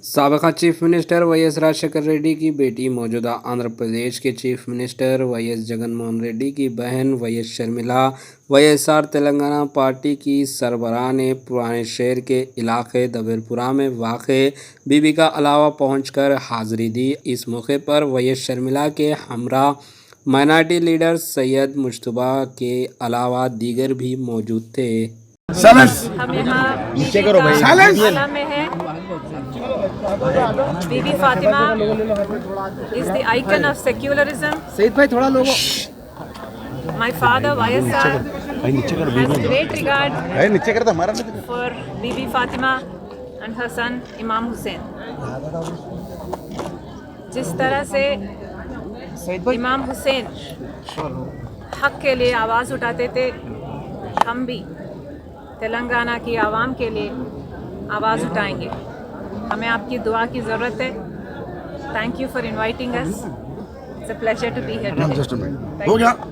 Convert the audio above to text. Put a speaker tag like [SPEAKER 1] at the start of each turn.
[SPEAKER 1] साबका chief minister YS Rajashekhar Reddy की बेटी मौजूदा आंध्र प्रदेश के chief minister YS Jaganmohan Reddy की बहन YS Sharmila YSR Telangana party की सरबराह ने पुराने शहर के इलाके दबेलपुरा में वाक़े बीबी का अलावा पहुंचकर हाजिरी दी। इस मौके पर वाईएस शर्मिला के हमरा माइनॉरिटी लीडर सैयद मुश्तबा के अलावा दीगर भी मौजूद थे।
[SPEAKER 2] हम यहाँ नीचे करो भाई में है। बीबी Fatima is the icon of secularism.
[SPEAKER 3] Saeed भाई थोड़ा लोगो
[SPEAKER 2] My father YSR has great regard
[SPEAKER 3] नीचे करता हमारा
[SPEAKER 2] for Bibi Fatima and her son Imam Hussein. जिस तरह से इमाम हुसैन हक के लिए आवाज़ उठाते थे, हम भी तेलंगाना की आवाम के लिए आवाज़ उठाएंगे। हमें आपकी दुआ की ज़रूरत है। Thank you for inviting us. It's a pleasure to be here.
[SPEAKER 3] हो गया।